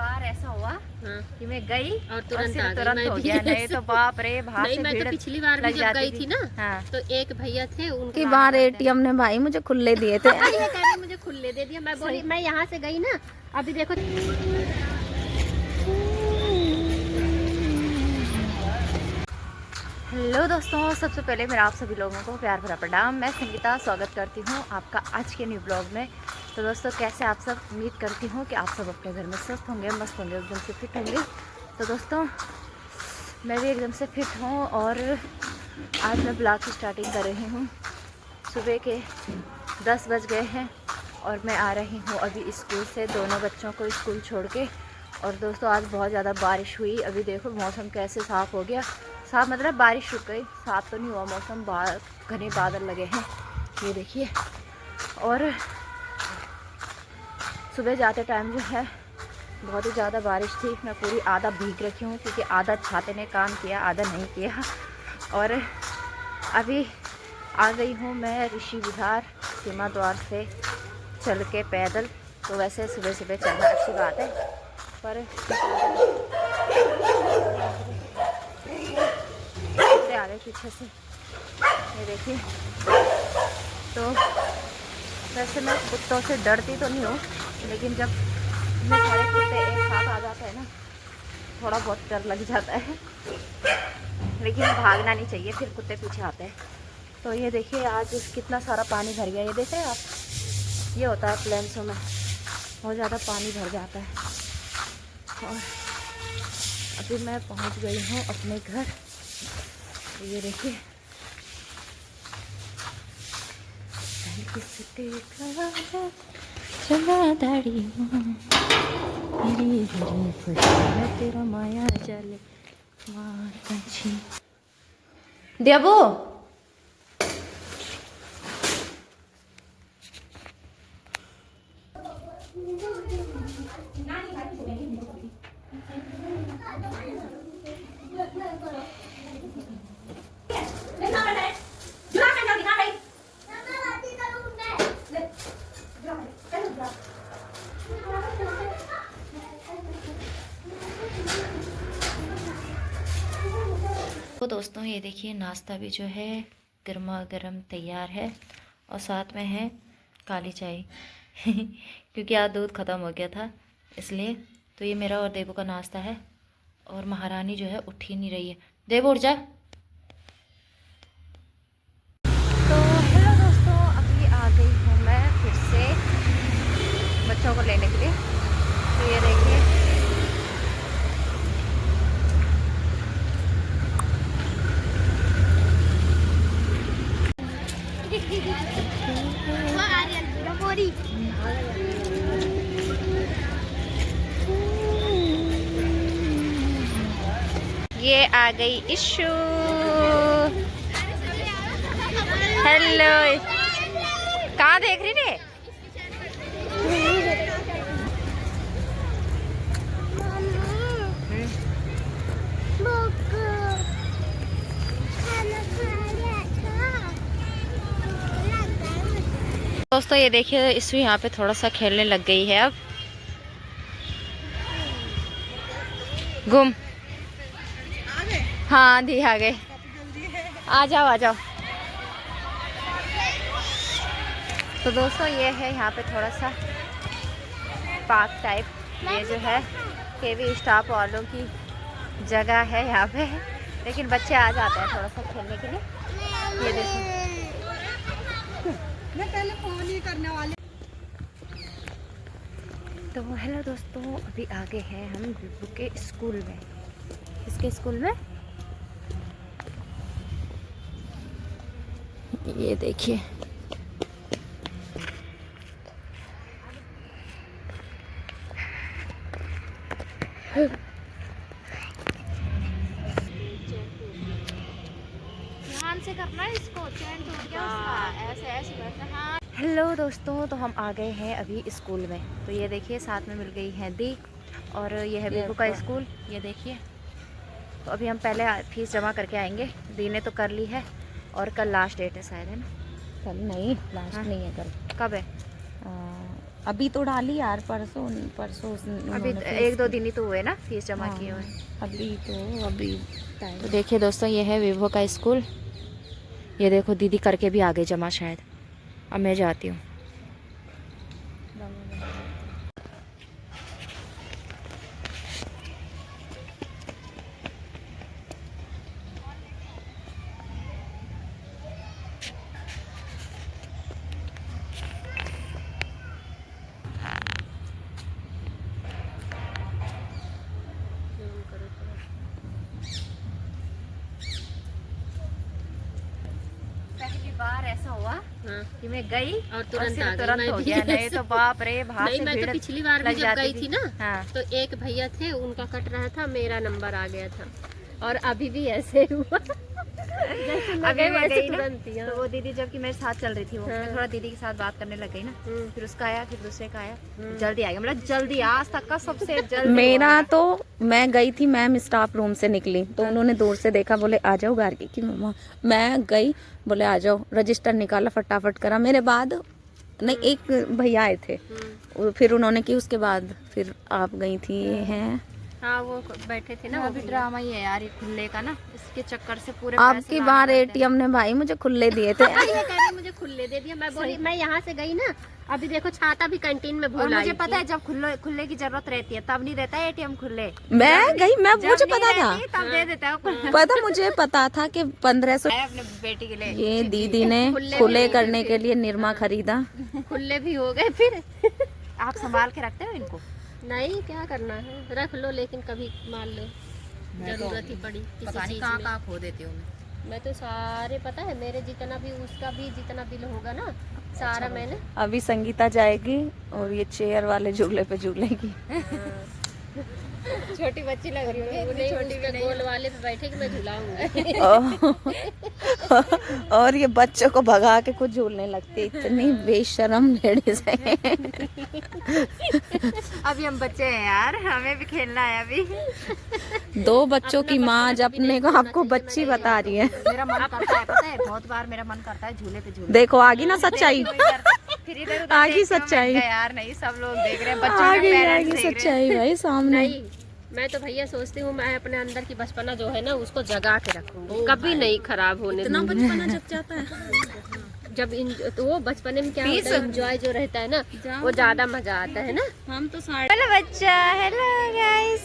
बार ऐसा हुआ कि मैं गई और तुरंत हो गया। नहीं तो बाप रे बाहर नहीं, से मैं भीड़ तो पिछली बार भी जब गई थी ना, हाँ। तो एक भैया थे की बार एटीएम ने भाई मुझे खुले दिए थे। ये कह रहे मुझे खुले दे दिया। मैं बोली मैं यहाँ से गई ना, अभी देखो। हेलो दोस्तों, सबसे पहले मेरा आप सभी लोगों को प्यार भरा प्रणाम। मैं संगीता स्वागत करती हूँ आपका आज के न्यू ब्लॉग में। तो दोस्तों कैसे आप सब, उम्मीद करती हूँ कि आप सब अपने घर में स्वस्थ होंगे, मस्त होंगे, एकदम से फिट होंगे। तो दोस्तों मैं भी एकदम से फिट हूँ और आज मैं ब्लॉग की स्टार्टिंग कर रही हूँ। सुबह के 10 बज गए हैं और मैं आ रही हूँ अभी स्कूल से, दोनों बच्चों को स्कूल छोड़ के। और दोस्तों आज बहुत ज़्यादा बारिश हुई। अभी देखो मौसम कैसे साफ़ हो गया। साफ मतलब बारिश रुक गई, साफ तो नहीं हुआ मौसम, घने बादल लगे हैं, ये देखिए। और सुबह जाते टाइम जो है बहुत ही ज़्यादा बारिश थी। मैं पूरी आधा भीग रखी हूँ क्योंकि आधा छाते ने काम किया, आधा नहीं किया। और अभी आ गई हूँ मैं ऋषि विहार सीमा द्वार से चल के पैदल। तो वैसे सुबह सुबह चलना अच्छी बात है, पर आ रहे पीछे से, ये देखिए। तो वैसे मैं कुत्तों से डरती तो नहीं हूँ, लेकिन जब इतने सारे कुत्ते एक साथ आ जाते हैं ना, थोड़ा बहुत डर लग जाता है। लेकिन भागना नहीं चाहिए, फिर कुत्ते पीछे आते हैं। तो ये देखिए आज कितना सारा पानी भर गया, ये देख रहे हैं आप। ये होता है प्लेन्सों में, बहुत ज़्यादा पानी भर जाता है। और अभी मैं पहुँच गई हूँ अपने घर। तो ये देखिए तेरा माया चले देबो। तो दोस्तों ये देखिए नाश्ता भी जो है गर्मा गर्म तैयार है और साथ में है काली चाय क्योंकि आज दूध ख़त्म हो गया था इसलिए। तो ये मेरा और देवू का नाश्ता है। और महारानी जो है उठ ही नहीं रही है। देवू उठ जा। तो हेलो दोस्तों, अभी आ गई हूँ मैं फिर से बच्चों को लेने के लिए। तो ये देखिए ये आ गई इशू। हेलो, कहाँ देख रही रे? दोस्तों ये देखिए इशू यहाँ पे थोड़ा सा खेलने लग गई है। अब गुम। हाँ दी आ गए, आ जाओ आ जाओ। तो दोस्तों ये है यहाँ पे थोड़ा सा पार्क टाइप, ये जो है केवी स्टाफ वालों की जगह है यहाँ पे। लेकिन बच्चे आ जाते हैं थोड़ा सा खेलने के लिए। ये देखो मैं पहले फोन ही करने वाली। तो हेलो दोस्तों, अभी आ गए हैं हम बिब्बू के स्कूल में। इसके स्कूल में ये देखिए ध्यान से करना है इसको, चैन टूट गया उसका, ऐसे ऐसे करना। हाँ हेलो दोस्तों, तो हम आ गए हैं अभी स्कूल में। तो ये देखिए साथ में मिल गई है दी और ये है बिब्बू का स्कूल, ये देखिए। तो अभी हम पहले फीस जमा करके आएंगे। दी ने तो कर ली है और कल लास्ट डेट है शायद, है ना? कल नहीं, लास्ट नहीं है कल। कब है? अभी तो डाली यार, परसों परसों अभी एक दो दिन ही तो हुए ना फीस जमा किए हुए। अभी तो देखिए दोस्तों, ये है विवो का स्कूल। ये देखो दीदी करके भी आ गई जमा शायद। अब मैं जाती हूँ। पहली बार ऐसा हुआ हाँ। कि मैं गई और तुरंत फिर आ गई। तुरंत मैं हो भी गया। नहीं ऐसे- तो बाप रे, बाहर नहीं, से मैं तो भीड़ पिछली बार भी लग जब जाती गई थी ना, हाँ। तो एक भैया थे, उनका कट रहा था, मेरा नंबर आ गया था। और अभी भी ऐसे हुआ जैसे मैं अभी गई मैं वैसे गई ना, तुरंत ही, हाँ। तो वो दीदी जबकि मेरे साथ चल रही थी, वो मैं हाँ। थोड़ा दीदी के साथ बात करने लग गई ना, हम्म। फिर उसका आया, फिर दूसरे का आया, जल्दी आ गया। मतलब जल्दी, आज तक का सबसे जल्दी मेरा हुआ। तो, मैं गई थी, मैम स्टाफ रूम से निकली तो उन्होंने दूर से देखा, बोले आ जाओ गार्गी की मम्मा। मैं गई, बोले आ जाओ, रजिस्टर निकाला, फटाफट करा। मेरे बाद नहीं, एक भैया आए थे, फिर उन्होंने की, उसके बाद फिर आप गई थी हैं। हाँ, वो बैठे थे ना, वो अभी भैया। ड्रामा ही है यार, ये खुले का ना, इसके चक्कर से पूरे अब पैसे की लाने बार पड़ते हैं। एटीएम ने भाई मुझे खुले दिए थे। ये कह रही मुझे खुले दे दिया। मैं बोली मैं यहाँ से गई ना, अभी देखो छाता भी कैंटीन में और भूल आई मुझे पता थी। है, जब खुले की जरूरत रहती है तब नहीं रहता है एटीएम खुले। मैं गई, मैं जब मुझे नहीं पता था, रहती, तब दे देता है। पता मुझे पता था कि 1500 है अपने बेटी के लिए। ये दीदी ने खुले खुले भी करने के लिए निरमा खरीदा। खुले भी हो गए फिर। आप संभाल के रखते हो इनको? नहीं, क्या करना है, रख लो, लेकिन कभी मान लो जरूरत ही पड़ी किसी पता नहीं चीज कहाँ में। कहाँ खो देती हूँ मैं तो सारे, पता है, मेरे जितना भी, उसका भी जितना बिल होगा ना, सारा मैंने। अभी संगीता जाएगी और ये चेयर वाले झूले पे झूलेगी। छोटी बच्ची लग रही है। नहीं, छोटी गोल वाले पे बैठे कि मैं झुलाऊंगी। और ये बच्चों को भगा के कुछ झूलने लगती है, इतनी बेशरम लेडीज है। अभी हम बच्चे हैं यार, हमें भी खेलना है अभी। दो बच्चों की माँ जब अपने को आपको बच्ची बता रही है। मेरा मन करता है, पता है, बहुत बार मेरा मन करता है झूले पे झूले। देखो आगी ना सच्चाई, फिर इधर आगी सच्चाई, यार नहीं, सब लोग देख रहे हैं, बच्चों के आगी पेरेंट्स आगी देख रहे हैं। सच्चाई भाई सामने। नहीं, मैं तो भैया सोचती हूँ, मैं अपने अंदर की बचपना जो है ना, उसको जगा के रखूंगी, कभी नहीं खराब होने दूंगी। बचपना जग जाता है। जब तो वो बचपने में क्या होता है, एंजॉय जो रहता है ना, वो ज्यादा मजा आता है ना। हम तो साढ़े हेलो बच्चा, हेलो गाइस।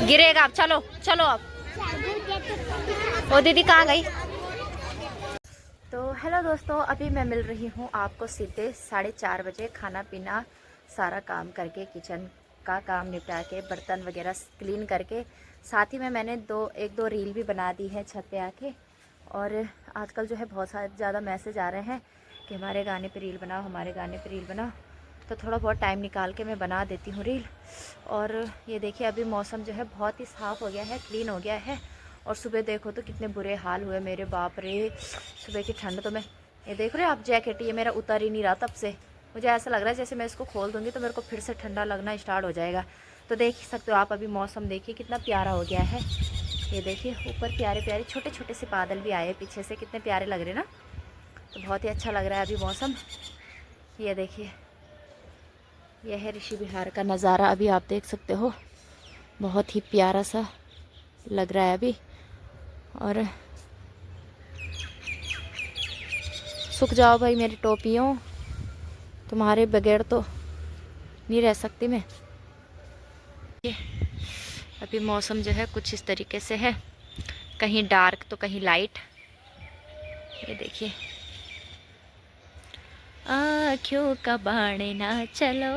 गिरेगा अब, चलो चलो अब। वो दीदी कहाँ गई? तो हेलो दोस्तों, अभी मैं मिल रही हूँ आपको सीधे 4:30 बजे, खाना पीना सारा काम करके, किचन का काम निपटा के, बर्तन वगैरह क्लीन करके, साथ ही में मैंने एक दो रील भी बना दी है छत पे आके। और आजकल जो है बहुत ज़्यादा मैसेज आ रहे हैं कि हमारे गाने पे रील बनाओ, हमारे गाने पे रील बनाओ। तो थोड़ा बहुत टाइम निकाल के मैं बना देती हूँ रील। और ये देखिए अभी मौसम जो है बहुत ही साफ़ हो गया है, क्लीन हो गया है। और सुबह देखो तो कितने बुरे हाल हुए मेरे, बाप रे, सुबह की ठंड। तो मैं ये देख रहे हो आप, जैकेट ये मेरा उतर ही नहीं रहा तब से। मुझे ऐसा लग रहा है जैसे मैं इसको खोल दूँगी तो मेरे को फिर से ठंडा लगना स्टार्ट हो जाएगा। तो देख सकते हो आप, अभी मौसम देखिए कितना प्यारा हो गया है। ये देखिए ऊपर प्यारे प्यारे छोटे छोटे से बादल भी आए पीछे से, कितने प्यारे लग रहे ना। तो बहुत ही अच्छा लग रहा है अभी मौसम। ये देखिए, यह है ऋषि विहार का नज़ारा, अभी आप देख सकते हो, बहुत ही प्यारा सा लग रहा है अभी। और सूख जाओ भाई मेरी टोपियों, तुम्हारे बगैर तो नहीं रह सकती मैं। अभी मौसम जो है कुछ इस तरीके से है, कहीं डार्क तो कहीं लाइट। ये देखिए, आँखों का बाण ना चलो।